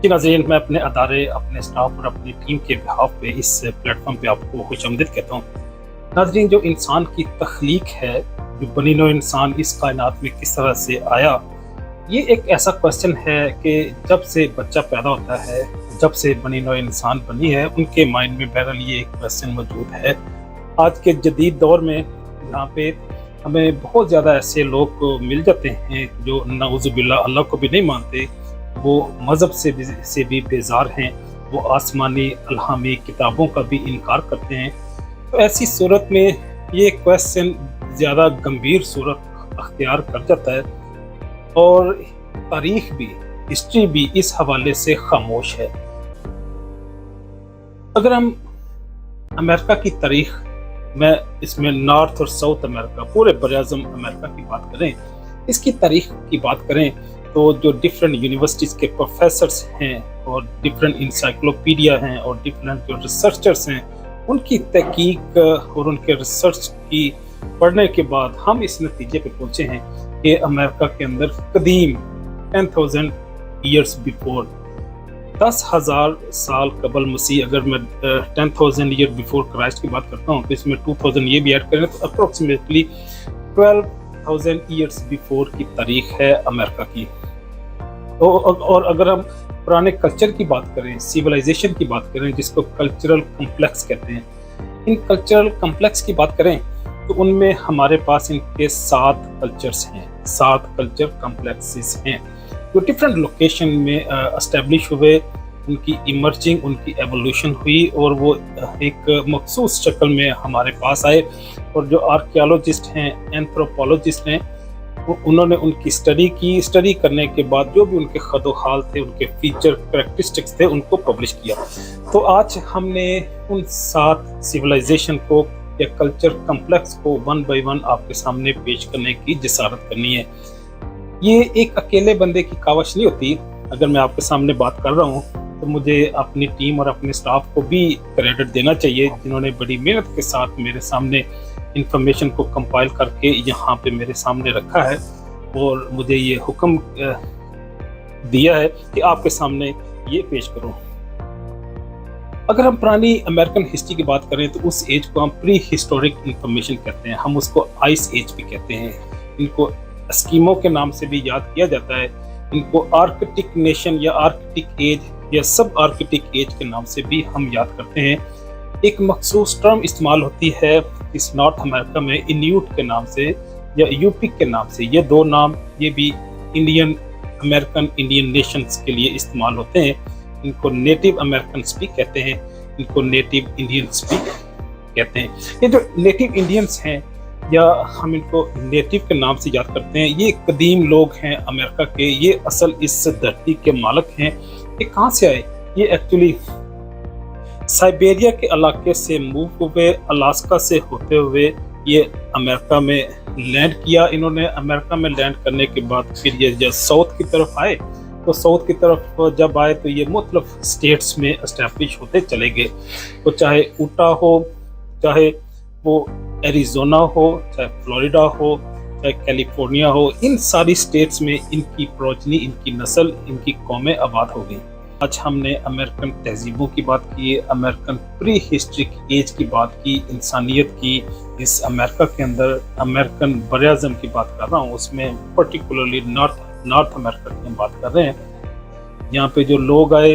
जी नाज़रीन, मैं अपने अदारे, अपने स्टाफ और अपनी टीम के बिहाफ पे इस प्लेटफॉर्म पे आपको खुशामदीद कहता हूँ। नाज़रीन, जो इंसान की तख्लीक है, जो बनी नौ इंसान इस कायनात में किस तरह से आया, ये एक ऐसा क्वेश्चन है कि जब से बच्चा पैदा होता है, जब से बनी नौ इंसान बनी है, उनके माइंड में बहरहाल ये एक क्वेश्चन मौजूद है। आज के जदीद दौर में यहाँ पे हमें बहुत ज़्यादा ऐसे लोग मिल जाते हैं जो नाउज़ुबिल्लाह अल्लाह को भी नहीं मानते, वो मज़हब से भी बेजार हैं, वो आसमानी अल्हामी किताबों का भी इनकार करते हैं। तो ऐसी सूरत में ये क्वेश्चन ज़्यादा गंभीर सूरत अख्तियार कर जाता है और तारीख भी, हिस्ट्री भी इस हवाले से खामोश है। अगर हम अमेरिका की तारीख में इसमें नॉर्थ और साउथ अमेरिका, पूरे बराज़म अमेरिका की बात करें, इसकी तारीख की बात करें तो जो डिफरेंट यूनिवर्सिटीज़ के प्रोफेसर्स हैं और डिफरेंट इंसाइक्लोपीडिया हैं और डिफरेंट जो रिसर्चर्स हैं, उनकी तहकीक और उनके रिसर्च की पढ़ने के बाद हम इस नतीजे पे पहुँचे हैं कि अमेरिका के अंदर कदीम 10,000 ईयर्स बिफोर, 10,000 साल कबल मसीह, अगर मैं 10,000 ईयर बिफोर क्राइस्ट की बात करता हूँ तो इसमें 2,000 ये भी ऐड करें तो अप्रोक्सीमेटली 12,000 ईयर्स बिफोर की तारीख है अमेरिका की। तो और अगर हम पुराने कल्चर की बात करें, सिविलाइजेशन की बात करें, जिसको कल्चरल कॉम्प्लेक्स कहते हैं, इन कल्चरल कॉम्प्लेक्स की बात करें तो उनमें हमारे पास इनके 7 कल्चर्स हैं, 7 कल्चर कॉम्प्लेक्सेस हैं जो डिफरेंट लोकेशन में एस्टेब्लिश हुए, उनकी इमर्जिंग, उनकी एवोल्यूशन हुई और वो एक मखसूस शक्ल में हमारे पास आए। और जो आर्कियोलॉजिस्ट हैं, एंथ्रोपोलॉजिस्ट हैं, उन्होंने उनकी स्टडी की, स्टडी करने के बाद जो भी उनके खदोखाल थे, उनके फीचर करैक्टरिस्टिक्स थे, उनको पब्लिश किया। तो आज हमने उन 7 सिविलाइजेशन को या कल्चर कॉम्प्लेक्स को वन बाय वन आपके सामने पेश करने की जिसारत करनी है। ये एक अकेले बंदे की कावश नहीं होती। अगर मैं आपके सामने बात कर रहा हूँ तो मुझे अपनी टीम और अपने स्टाफ को भी क्रेडिट देना चाहिए, जिन्होंने बड़ी मेहनत के साथ मेरे सामने इंफॉर्मेशन को कंपाइल करके यहाँ पे मेरे सामने रखा है और मुझे ये हुक्म दिया है कि आपके सामने ये पेश करूँ। अगर हम पुरानी अमेरिकन हिस्ट्री की बात करें तो उस एज को हम प्री हिस्टोरिक इंफॉर्मेशन कहते हैं, हम उसको आइस एज भी कहते हैं, इनको एस्किमो के नाम से भी याद किया जाता है, इनको आर्कटिक नेशन या आर्कटिक एज या सब आर्कटिक एज के नाम से भी हम याद करते हैं। एक मखसूस टर्म इस्तेमाल होती है इस नॉर्थ अमेरिका में इन्यूट के नाम से या यूपिक के नाम से। ये 2 नाम ये भी इंडियन अमेरिकन इंडियन नेशंस के लिए इस्तेमाल होते हैं। इनको नेटिव अमेरिकन्स भी कहते हैं, इनको नेटिव इंडियंस भी कहते हैं। ये जो नेटिव इंडियंस हैं या हम इनको नेटिव के नाम से याद करते हैं, ये कदीम लोग हैं अमेरिका के, ये असल इस धरती के मालिक हैं। ये कहाँ से आए? ये एक्चुअली साइबेरिया के इलाके से मूव हुए, अलास्का से होते हुए ये अमेरिका में लैंड किया। इन्होंने अमेरिका में लैंड करने के बाद फिर ये जब साउथ की तरफ आए तो साउथ की तरफ जब आए तो ये मुख्तलिफ स्टेट्स में एस्टैब्लिश होते चले गए। तो चाहे ऊटा हो, चाहे वो एरिज़ोना हो, चाहे फ्लोरिडा हो, चाहे कैलिफोर्निया हो, इन सारी स्टेट्स में इनकी प्रोजनी, इनकी नस्ल, इनकी कौमें आबाद हो गई। आज हमने अमेरिकन तहजीबों की बात की, अमेरिकन प्री हिस्ट्रिक एज की बात की, इंसानियत की। इस अमेरिका के अंदर अमेरिकन बराज़म की बात कर रहा हूँ, उसमें पर्टिकुलरली नॉर्थ अमेरिका की हम बात कर रहे हैं। यहाँ पे जो लोग आए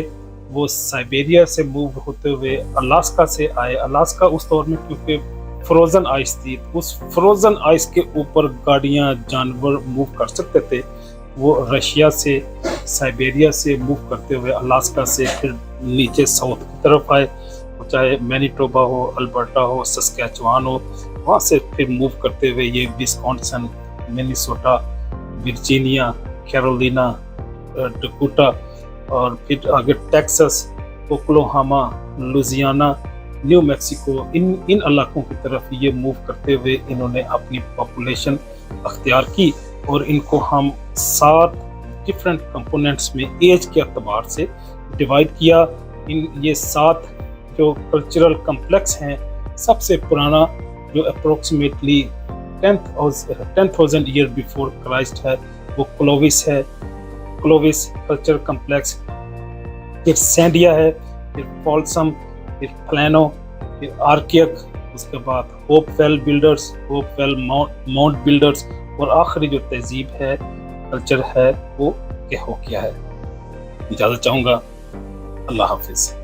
वो साइबेरिया से मूव होते हुए अलास्का से आए। अलास्का उस दौर में क्योंकि फ्रोजन आइस थी, उस फ्रोजन आइस के ऊपर गाड़ियाँ, जानवर मूव कर सकते थे। वो रशिया से, साइबेरिया से मूव करते हुए अलास्का से फिर नीचे साउथ की तरफ आए, चाहे मैनिटोबा हो, अल्बर्टा हो, सस्कैचुआन हो, वहाँ से फिर मूव करते हुए ये Wisconsin, Minnesota, Virginia, Carolina, Dakota और फिर आगे Texas, Oklahoma, Louisiana, New Mexico, इन इलाकों की तरफ ये मूव करते हुए इन्होंने अपनी पॉपुलेशन अख्तियार की। और इनको हम 7 डिफरेंट कंपोनेंट्स में एज के अतबार से डिवाइड किया। ये 7 जो कल्चरल कॉम्प्लेक्स हैं, सबसे पुराना जो अप्रोक्सीमेटली 10,000 ईयर बिफोर क्राइस्ट है वो क्लोविस है। क्लोविस कल्चर कॉम्प्लेक्स پھر سینڈیا ہے، پھر فالسم، پھر فلینو، پھر آرکیک، اس کے بعد Hopewell builders, Hopewell mound builders, اور آخری جو تہذیب ہے، کلچر ہے، وہ کہوکیا ہے۔ اجازت چاہوں گا، اللہ حافظ۔